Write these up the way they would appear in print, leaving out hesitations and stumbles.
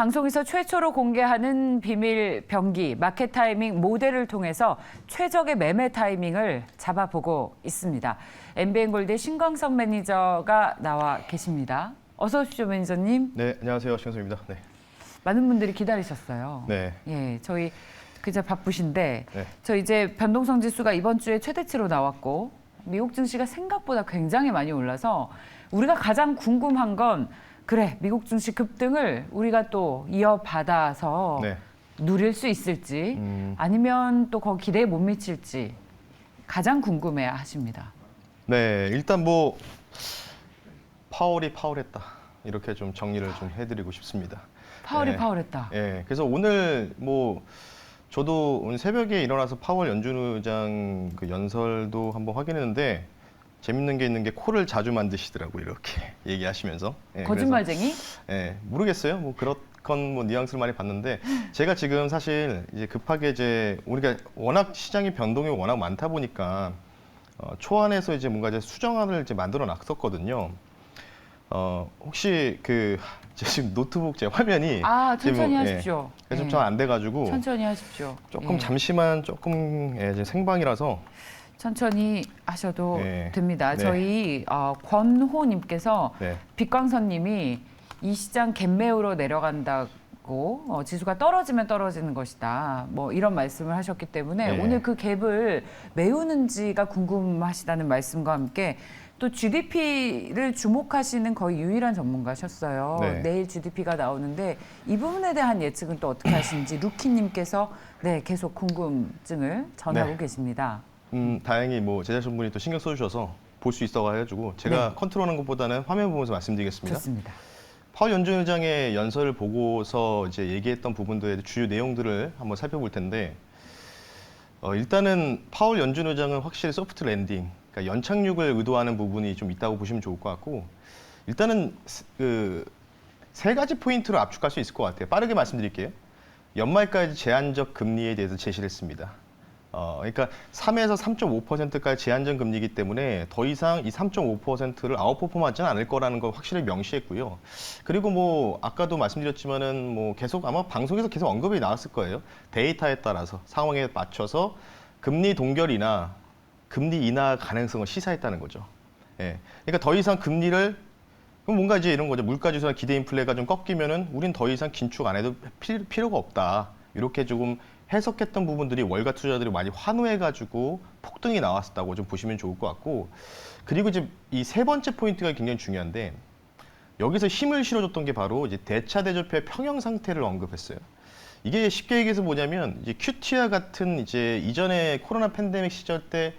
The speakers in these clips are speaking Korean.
방송에서 최초로 공개하는 비밀 병기 마켓 타이밍 모델을 통해서 최적의 매매 타이밍을 잡아보고 있습니다. MBN골드의 신광석 매니저가 나와 계십니다. 어서 오십시오, 매니저님. 네, 안녕하세요. 신광석입니다. 네. 많은 분들이 기다리셨어요. 네. 예, 저희 그저 바쁘신데 네. 저 이제 변동성 지수가 이번 주에 최대치로 나왔고 미국 증시가 생각보다 굉장히 많이 올라서 우리가 가장 궁금한 건 그래, 미국 증시 급등을 우리가 또 이어받아서 네. 누릴 수 있을지 아니면 또 거기 기대에 못 미칠지 가장 궁금해 하십니다. 네, 일단 뭐 파월이 파월했다. 이렇게 좀 정리를 좀 해드리고 싶습니다. 파월이 네. 파월했다. 네, 그래서 오늘 뭐 저도 오늘 새벽에 일어나서 파월 연준 의장 그 연설도 한번 확인했는데 재밌는 게 있는 게 코를 자주 만드시더라고요. 이렇게 얘기하시면서. 네, 거짓말쟁이? 네, 모르겠어요. 뭐 그렇건 뭐 뉘앙스를 많이 봤는데 제가 지금 사실 이제 급하게 이제 우리가 워낙 시장의 변동이 워낙 많다 보니까 초안에서 이제 뭔가 이제 수정안을 이제 만들어 놨었거든요. 혹시 제 지금 노트북 제 화면이 천천히 지금, 하십시오. 그래서 예. 좀 안 돼가지고 천천히 하십시오. 조금 예. 잠시만 조금 이제 생방이라서 천천히 하셔도 네. 됩니다. 네. 저희 권호님께서 네. 빛광선님이 이 시장 갭매우로 내려간다고 지수가 떨어지면 떨어지는 것이다. 뭐 이런 말씀을 하셨기 때문에 네. 오늘 그 갭을 메우는지가 궁금하시다는 말씀과 함께 또 GDP를 주목하시는 거의 유일한 전문가셨어요. 네. 내일 GDP가 나오는데 이 부분에 대한 예측은 또 어떻게 하시는지 루키님께서 계속 궁금증을 전하고 네. 계십니다. 다행히 뭐 제작진분이 또 신경 써주셔서 볼 수 있어가지고 제가 네. 컨트롤하는 것보다는 화면 보면서 말씀드리겠습니다. 좋습니다. 파월 연준 의장의 연설을 보고서 이제 얘기했던 부분들의 주요 내용들을 한번 살펴볼 텐데 일단은 파월 연준 의장은 확실히 소프트 랜딩, 그러니까 연착륙을 의도하는 부분이 좀 있다고 보시면 좋을 것 같고 일단은 세 가지 포인트로 압축할 수 있을 것 같아요. 빠르게 말씀드릴게요. 연말까지 제한적 금리에 대해서 제시를 했습니다. 그러니까 3에서 3.5%까지 제한적 금리이기 때문에 더 이상 이 3.5%를 아웃퍼폼하지는 않을 거라는 걸 확실히 명시했고요. 그리고 뭐 아까도 말씀드렸지만은 뭐 계속 아마 방송에서 계속 언급이 나왔을 거예요. 데이터에 따라서 상황에 맞춰서 금리 동결이나 금리 인하 가능성을 시사했다는 거죠. 예. 그러니까 더 이상 금리를 그럼 뭔가 이제 이런 거죠. 물가지수나 기대 인플레가 좀 꺾이면은 우린 더 이상 긴축 안 해도 필요가 없다. 이렇게 조금 해석했던 부분들이 월가 투자들이 많이 환호해가지고 폭등이 나왔다고 좀 보시면 좋을 것 같고 그리고 이제 이 세 번째 포인트가 굉장히 중요한데 여기서 힘을 실어줬던 게 바로 이제 대차 대조표의 평형 상태를 언급했어요. 이게 쉽게 얘기해서 뭐냐면 이제 QT와 같은 이제 이전에 코로나 팬데믹 시절 때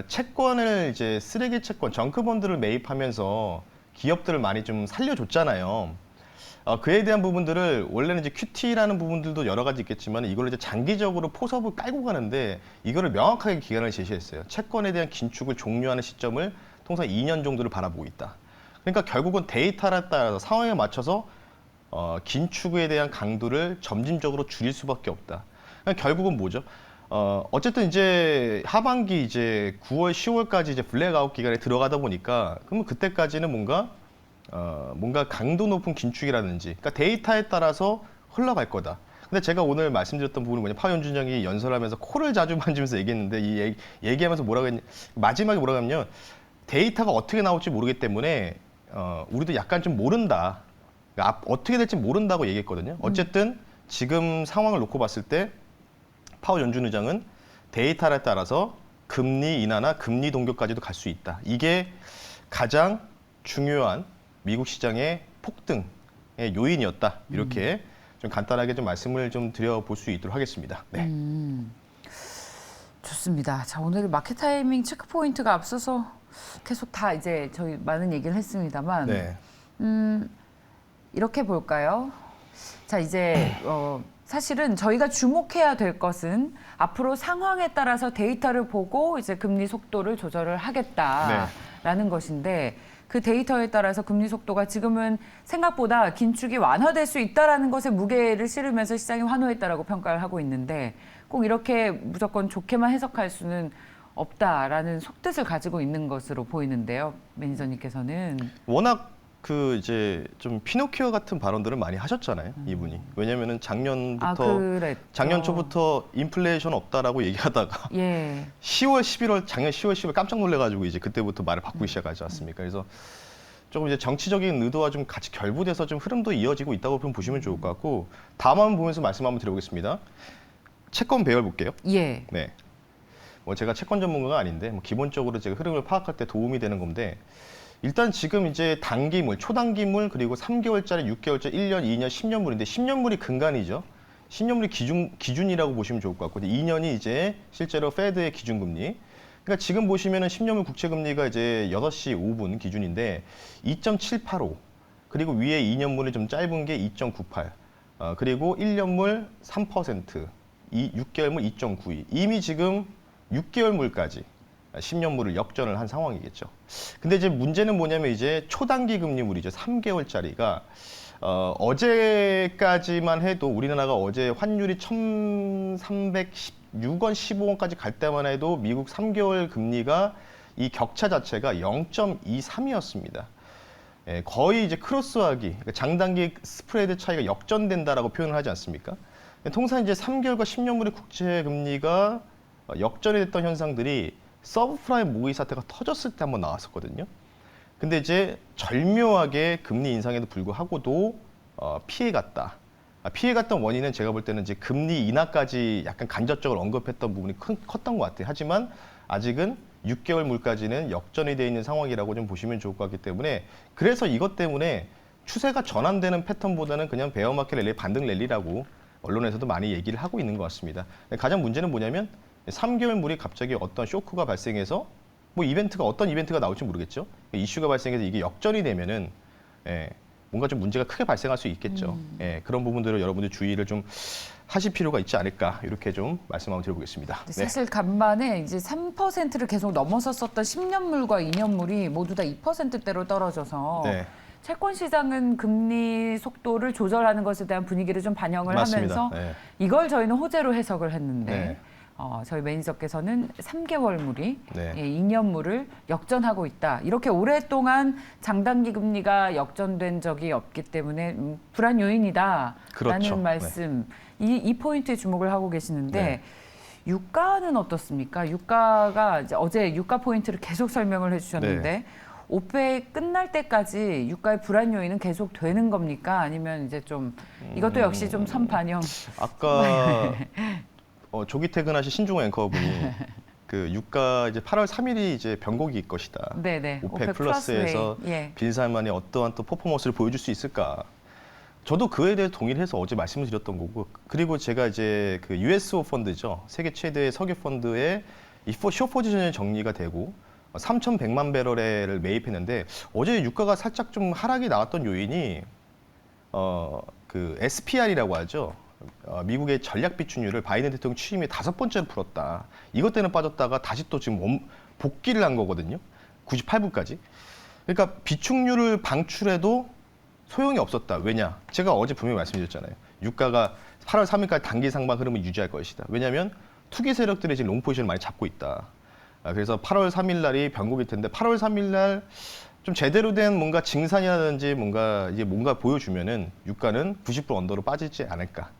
채권을 이제 쓰레기 채권, 정크본드를 매입하면서 기업들을 많이 좀 살려줬잖아요. 그에 대한 부분들을 원래는 이제 QT라는 부분들도 여러 가지 있겠지만 이걸로 이제 장기적으로 포섭을 깔고 가는데 이거를 명확하게 기간을 제시했어요. 채권에 대한 긴축을 종료하는 시점을 통상 2년 정도를 바라보고 있다. 그러니까 결국은 데이터에 따라서 상황에 맞춰서 긴축에 대한 강도를 점진적으로 줄일 수밖에 없다. 그러니까 결국은 뭐죠? 어쨌든 이제 하반기 이제 9월, 10월까지 이제 블랙아웃 기간에 들어가다 보니까 그러면 그때까지는 뭔가 강도 높은 긴축이라든지, 그러니까 데이터에 따라서 흘러갈 거다. 근데 제가 오늘 말씀드렸던 부분은 뭐냐, 파월 연준 의장이 연설하면서 코를 자주 만지면서 얘기했는데 이 얘기하면서 뭐라고 했냐, 마지막에 뭐라고 하냐면 데이터가 어떻게 나올지 모르기 때문에 우리도 약간 좀 모른다. 그러니까 어떻게 될지 모른다고 얘기했거든요. 어쨌든 지금 상황을 놓고 봤을 때 파월 연준 의장은 데이터에 따라서 금리 인하나 금리 동결까지도 갈 수 있다. 이게 가장 중요한 미국 시장의 폭등의 요인이었다. 이렇게 좀 간단하게 좀 말씀을 좀 드려볼 수 있도록 하겠습니다. 네. 좋습니다. 자, 오늘 마켓 타이밍 체크 포인트가 앞서서 계속 다 이제 저희 많은 얘기를 했습니다만 네. 이렇게 볼까요? 자, 이제 사실은 저희가 주목해야 될 것은 앞으로 상황에 따라서 데이터를 보고 이제 금리 속도를 조절을 하겠다라는 것인데 그 데이터에 따라서 금리 속도가 지금은 생각보다 긴축이 완화될 수 있다라는 것에 무게를 실으면서 시장이 환호했다라고 평가를 하고 있는데 꼭 이렇게 무조건 좋게만 해석할 수는 없다라는 속뜻을 가지고 있는 것으로 보이는데요, 매니저님께서는. 워낙 그 이제 좀 피노키오 같은 발언들을 많이 하셨잖아요, 이분이. 왜냐면은 작년 초부터 인플레이션 없다라고 얘기하다가 예. 작년 10월 10일 깜짝 놀래가지고 이제 그때부터 말을 바꾸기 시작하지 않습니까? 그래서 조금 이제 정치적인 의도와 좀 같이 결부돼서 좀 흐름도 이어지고 있다고 보시면 좋을 것 같고, 다음 한번 보면서 말씀 한번 드려보겠습니다. 채권 배열 볼게요. 예. 네. 뭐 제가 채권 전문가가 아닌데 뭐 기본적으로 제가 흐름을 파악할 때 도움이 되는 건데, 일단 지금 이제 단기물, 초단기물, 그리고 3개월짜리, 6개월짜리, 1년, 2년, 10년물인데 10년물이 근간이죠. 10년물이 기준이라고 보시면 좋을 것 같고, 2년이 이제 실제로 페드의 기준금리. 그러니까 지금 보시면은 10년물 국채금리가 이제 6시 5분 기준인데 2.785, 그리고 위에 2년물이 좀 짧은 게 2.98, 그리고 1년물 3%, 6개월물 2.92. 이미 지금 6개월물까지 10년물을 역전을 한 상황이겠죠. 근데 이제 문제는 뭐냐면 이제 초단기 금리물이죠. 3개월짜리가 어제까지만 해도 우리나라가 어제 환율이 1,316원 15원까지 갈 때만 해도 미국 3개월 금리가 이 격차 자체가 0.23이었습니다. 예, 거의 이제 크로스하기, 그러니까 장단기 스프레드 차이가 역전된다라고 표현을 하지 않습니까? 통상 이제 3개월과 10년물의 국채 금리가 역전이 됐던 현상들이 서브프라임 모의 사태가 터졌을 때 한번 나왔었거든요. 근데 이제 절묘하게 금리 인상에도 불구하고도 피해갔다. 피해갔던 원인은 제가 볼 때는 이제 금리 인하까지 약간 간접적으로 언급했던 부분이 컸던 것 같아요. 하지만 아직은 6개월 물까지는 역전이 되어 있는 상황이라고 좀 보시면 좋을 것 같기 때문에, 그래서 이것 때문에 추세가 전환되는 패턴보다는 그냥 베어마켓 랠리, 반등 랠리라고 언론에서도 많이 얘기를 하고 있는 것 같습니다. 가장 문제는 뭐냐면 3개월 물이 갑자기 어떤 쇼크가 발생해서 뭐 어떤 이벤트가 나올지 모르겠죠. 이슈가 발생해서 이게 역전이 되면은 뭔가 좀 문제가 크게 발생할 수 있겠죠. 그런 부분들을 여러분들 주의를 좀 하실 필요가 있지 않을까, 이렇게 좀 말씀 한번 드려보겠습니다. 사실 간만에 이제 3%를 계속 넘어섰었던 10년물과 2년물이 모두 다 2%대로 떨어져서 네. 채권 시장은 금리 속도를 조절하는 것에 대한 분위기를 좀 반영을 맞습니다. 하면서 네. 이걸 저희는 호재로 해석을 했는데 네. 저희 매니저께서는 3개월물이 네. 2년물을 역전하고 있다. 이렇게 오랫동안 장단기 금리가 역전된 적이 없기 때문에 불안 요인이다라는 그렇죠. 말씀, 이 포인트에 주목을 하고 계시는데 네. 유가는 어떻습니까? 유가가 이제 어제 유가 포인트를 계속 설명을 해주셨는데 네. 오펙 끝날 때까지 유가의 불안 요인은 계속 되는 겁니까? 아니면 이제 좀 이것도 역시 좀 선반영. 아까 조기 퇴근하신 신중호 앵커분이 그 유가 이제 8월 3일이 이제 변곡일 것이다. 네네. 오펙 플러스에서 예. 빌살만이 어떠한 또 퍼포먼스를 보여줄 수 있을까? 저도 그에 대해 동의를 해서 어제 말씀을 드렸던 거고, 그리고 제가 이제 그 USO 펀드죠, 세계 최대의 석유 펀드의 이 숏 포지션이 정리가 되고 3,100만 배럴을 매입했는데, 어제 유가가 살짝 좀 하락이 나왔던 요인이 그 SPR이라고 하죠. 미국의 전략 비축률을 바이든 대통령 취임에 5번째로 풀었다. 이것 때문에 빠졌다가 다시 또 지금 복귀를 한 거거든요. 98분까지. 그러니까 비축률을 방출해도 소용이 없었다. 왜냐? 제가 어제 분명히 말씀드렸잖아요. 유가가 8월 3일까지 단기 상방 흐름을 유지할 것이다. 왜냐하면 투기 세력들이 지금 롱 포지션을 많이 잡고 있다. 그래서 8월 3일 날이 변곡일 텐데 8월 3일 날 좀 제대로 된 뭔가 증산이라든지 뭔가 보여주면은 유가는 90% 언더로 빠지지 않을까,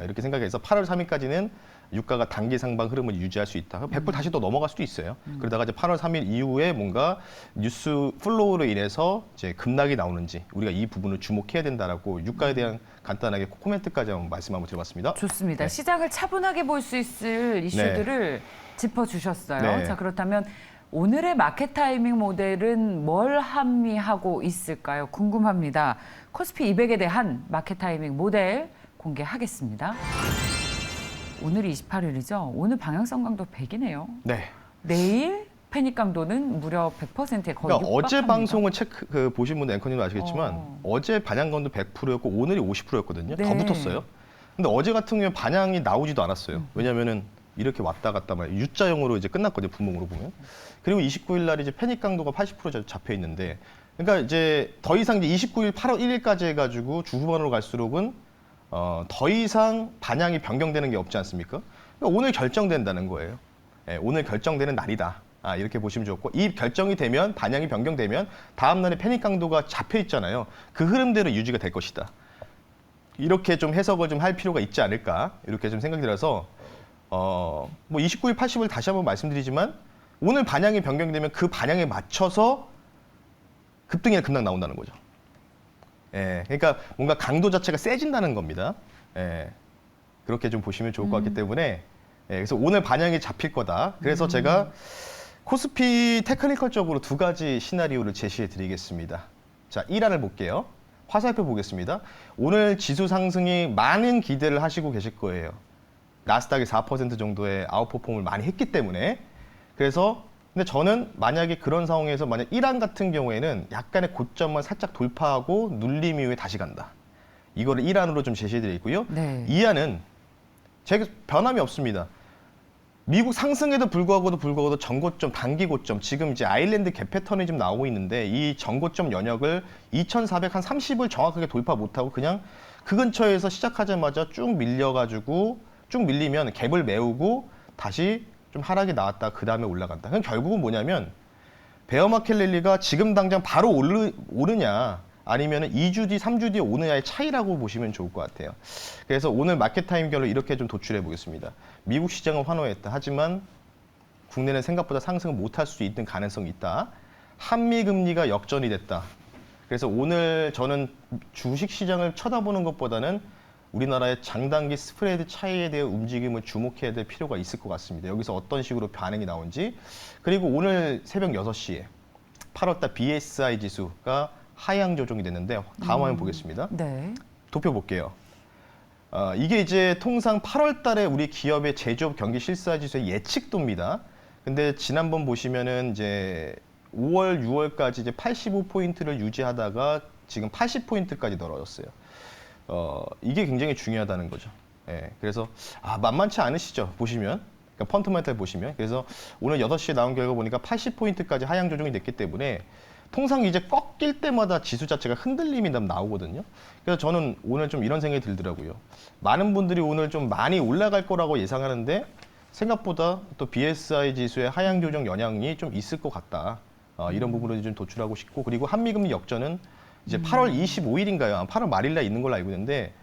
이렇게 생각해서 8월 3일까지는 유가가 단기 상방 흐름을 유지할 수 있다. 100% 다시 또 넘어갈 수도 있어요. 그러다가 이제 8월 3일 이후에 뭔가 뉴스 플로우로 인해서 이제 급락이 나오는지 우리가 이 부분을 주목해야 된다라고 유가에 대한 간단하게 코멘트까지 한번 말씀 한번 드려봤습니다. 좋습니다. 네. 시장을 차분하게 볼 수 있을 이슈들을 짚어주셨어요. 네. 자, 그렇다면 오늘의 마켓 타이밍 모델은 뭘 함의하고 있을까요? 궁금합니다. 코스피 200에 대한 마켓 타이밍 모델 공개하겠습니다. 오늘이 28일이죠. 오늘 방향성 강도 100이네요. 네. 내일 패닉 강도는 무려 100%에 거의 그러니까 어제 육박합니다. 방송을 보신 분들 앵커님도 아시겠지만 어제 반향 강도 100%였고 오늘이 50%였거든요. 네. 더 붙었어요. 근데 어제 같은 경우에 반향이 나오지도 않았어요. 왜냐면은 이렇게 왔다 갔다 말이에요. U자형으로 이제 끝났거든요. 분봉으로 보면. 그리고 29일 날 이제 패닉 강도가 80% 잡혀 있는데, 그러니까 이제 더 이상 이제 29일 8월 1일까지 해가지고 주 후반으로 갈수록은 더 이상 반향이 변경되는 게 없지 않습니까? 그러니까 오늘 결정된다는 거예요. 오늘 결정되는 날이다. 이렇게 보시면 좋고 이 결정이 되면 반영이 변경되면 다음 날에 패닉 강도가 잡혀 있잖아요. 그 흐름대로 유지가 될 것이다. 이렇게 좀 해석을 좀 할 필요가 있지 않을까 이렇게 좀 생각이 들어서 뭐 29일, 80을 다시 한번 말씀드리지만 오늘 반영이 변경되면 그 반영에 맞춰서 급등이나 급락 나온다는 거죠. 예, 그러니까 뭔가 강도 자체가 세진다는 겁니다. 예, 그렇게 좀 보시면 좋을 것 같기 때문에 그래서 오늘 반영이 잡힐 거다. 그래서 제가 코스피 테크니컬적으로 두 가지 시나리오를 제시해 드리겠습니다. 자, 1안을 볼게요. 화살표 보겠습니다. 오늘 지수 상승이 많은 기대를 하시고 계실 거예요. 나스닥이 4% 정도의 아웃퍼폼을 많이 했기 때문에. 그래서 근데 저는 만약에 그런 상황에서 만약 1안 같은 경우에는 약간의 고점만 살짝 돌파하고 눌림 이후에 다시 간다. 이거를 1안으로 좀 제시해 드리고요. 네. 2안은 제가 변함이 없습니다. 미국 상승에도 불구하고도 전고점, 단기 고점, 지금 이제 아일랜드 갭 패턴이 좀 나오고 있는데 이 전고점 연역을 2,430을 정확하게 돌파 못하고 그냥 그 근처에서 시작하자마자 쭉 밀려가지고 쭉 밀리면 갭을 메우고 다시 좀 하락이 나왔다 그 다음에 올라간다. 그럼 결국은 뭐냐면 베어마켓 랠리가 지금 당장 바로 오르냐 아니면 2주 뒤, 3주 뒤에 오느냐의 차이라고 보시면 좋을 것 같아요. 그래서 오늘 마켓 타임별로 이렇게 좀 도출해 보겠습니다. 미국 시장은 환호했다. 하지만 국내는 생각보다 상승을 못할 수 있는 가능성이 있다. 한미 금리가 역전이 됐다. 그래서 오늘 저는 주식 시장을 쳐다보는 것보다는 우리나라의 장단기 스프레드 차이에 대한 움직임을 주목해야 될 필요가 있을 것 같습니다. 여기서 어떤 식으로 반응이 나온지. 그리고 오늘 새벽 6시에 8월달 BSI 지수가 하향 조정이 됐는데 다음 화면 보겠습니다. 네. 도표 볼게요. 이게 이제 통상 8월 달에 우리 기업의 제조업 경기 실사 지수의 예측도입니다. 근데 지난번 보시면은 이제 5월, 6월까지 이제 85포인트를 유지하다가 지금 80포인트까지 떨어졌어요. 이게 굉장히 중요하다는 거죠. 예, 그래서 만만치 않으시죠? 보시면. 그러니까 펀더멘탈 보시면. 그래서 오늘 6시에 나온 결과 보니까 80포인트까지 하향 조정이 됐기 때문에 통상 이제 꺾일 때마다 지수 자체가 흔들림이 나오거든요. 그래서 저는 오늘 좀 이런 생각이 들더라고요. 많은 분들이 오늘 좀 많이 올라갈 거라고 예상하는데 생각보다 또 BSI 지수의 하향 조정 영향이 좀 있을 것 같다. 이런 부분을 좀 도출하고 싶고 그리고 한미금리 역전은 이제 8월 25일인가요? 8월 말일날 있는 걸로 알고 있는데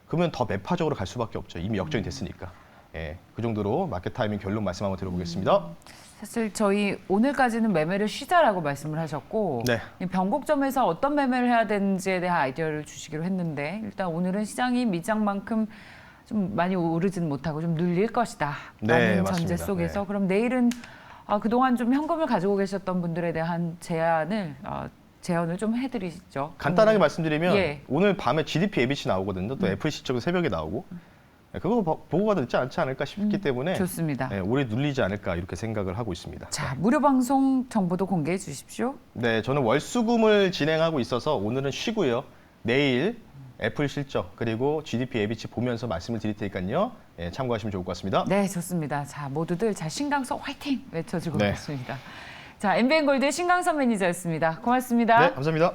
그러면 더 매파적으로 갈 수밖에 없죠. 이미 역전이 됐으니까. 예, 그 정도로 마켓 타이밍 결론 말씀 한번 들어보겠습니다. 사실 저희 오늘까지는 매매를 쉬자라고 말씀을 하셨고 네. 이 변곡점에서 어떤 매매를 해야 되는지에 대한 아이디어를 주시기로 했는데 일단 오늘은 시장이 미장만큼 좀 많이 오르지는 못하고 좀 눌릴 것이다 라는 전제 맞습니다. 속에서 네. 그럼 내일은 그동안 좀 현금을 가지고 계셨던 분들에 대한 제언을 좀 해드리시죠. 간단하게 말씀드리면 예. 오늘 밤에 GDP ABC 나오거든요. 또 애플 실적은 새벽에 나오고 그거 보고가 늦지 않지 않을까 싶기 때문에 좋습니다. 오래 눌리지 않을까 이렇게 생각을 하고 있습니다. 자, 무료 방송 정보도 공개해 주십시오. 네, 저는 월수금을 진행하고 있어서 오늘은 쉬고요. 내일 애플 실적 그리고 GDP ABC 보면서 말씀을 드릴 테니까요. 참고하시면 좋을 것 같습니다. 네, 좋습니다. 자, 모두들 신강서 화이팅 외쳐주고 네. 있습니다. 자, MBN골드의 신강서 매니저였습니다. 고맙습니다. 네, 감사합니다.